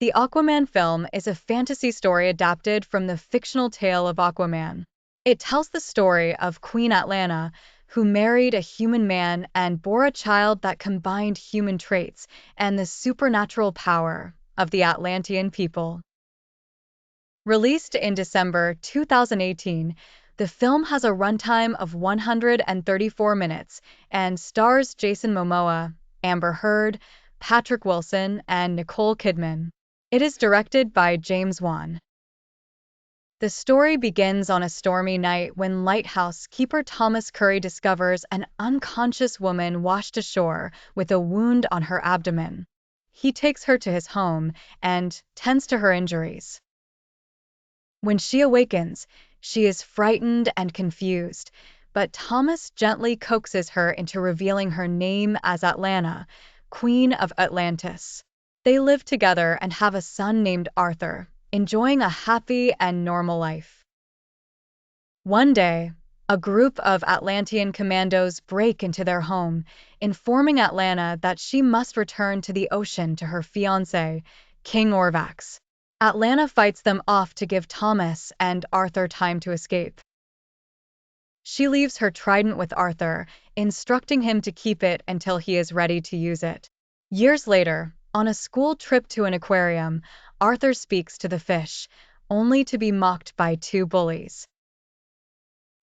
The Aquaman film is a fantasy story adapted from the fictional tale of Aquaman. It tells the story of Queen Atlanna, who married a human man and bore a child that combined human traits and the supernatural power of the Atlantean people. Released in December 2018, the film has a runtime of 134 minutes and stars Jason Momoa, Amber Heard, Patrick Wilson, and Nicole Kidman. It is directed by James Wan. The story begins on a stormy night when lighthouse keeper Thomas Curry discovers an unconscious woman washed ashore with a wound on her abdomen. He takes her to his home and tends to her injuries. When she awakens, she is frightened and confused, but Thomas gently coaxes her into revealing her name as Atlanna, Queen of Atlantis. They live together and have a son named Arthur, enjoying a happy and normal life. One day, a group of Atlantean commandos break into their home, informing Atlanna that she must return to the ocean to her fiancé, King Orvax. Atlanna fights them off to give Thomas and Arthur time to escape. She leaves her trident with Arthur, instructing him to keep it until he is ready to use it. Years later, on a school trip to an aquarium, Arthur speaks to the fish, only to be mocked by two bullies.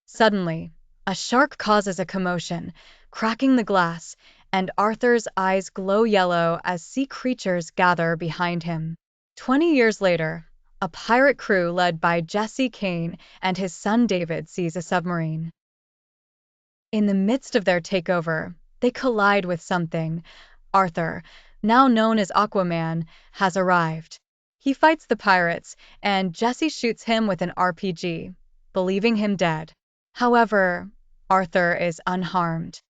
Suddenly, a shark causes a commotion, cracking the glass, and Arthur's eyes glow yellow as sea creatures gather behind him. 20 years later, a pirate crew led by Jesse Kane and his son David sees a submarine. In the midst of their takeover, they collide with something. Arthur, now known as Aquaman, has arrived. He fights the pirates, and Jesse shoots him with an RPG, believing him dead. However, Arthur is unharmed.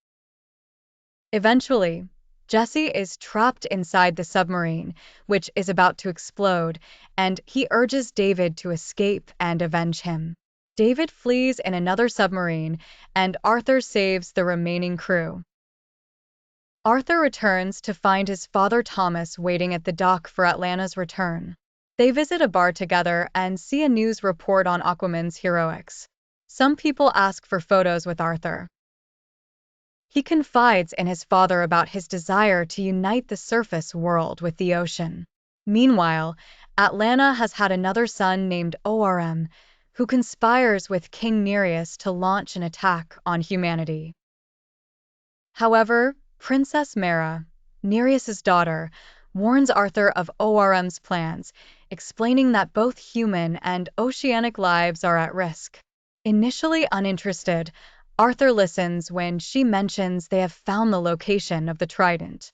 Eventually, Jesse is trapped inside the submarine, which is about to explode, and he urges David to escape and avenge him. David flees in another submarine, and Arthur saves the remaining crew. Arthur returns to find his father Thomas waiting at the dock for Atlanna's return. They visit a bar together and see a news report on Aquaman's heroics. Some people ask for photos with Arthur. He confides in his father about his desire to unite the surface world with the ocean. Meanwhile, Atlanna has had another son named Orm, who conspires with King Nereus to launch an attack on humanity. However, Princess Mera, Nereus's daughter, warns Arthur of Orm's plans, explaining that both human and oceanic lives are at risk. Initially uninterested, Arthur listens when she mentions they have found the location of the trident.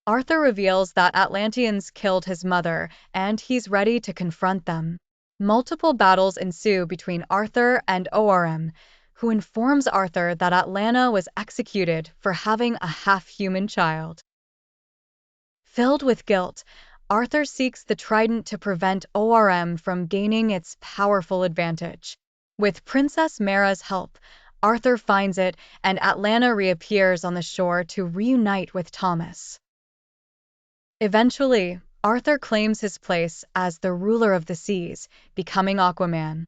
Arthur reveals that Atlanteans killed his mother, and he's ready to confront them. Multiple battles ensue between Arthur and Orm, who informs Arthur that Atlanna was executed for having a half-human child. Filled with guilt, Arthur seeks the trident to prevent Orm from gaining its powerful advantage. With Princess Mera's help, Arthur finds it, and Atlanna reappears on the shore to reunite with Thomas. Eventually, Arthur claims his place as the ruler of the seas, becoming Aquaman.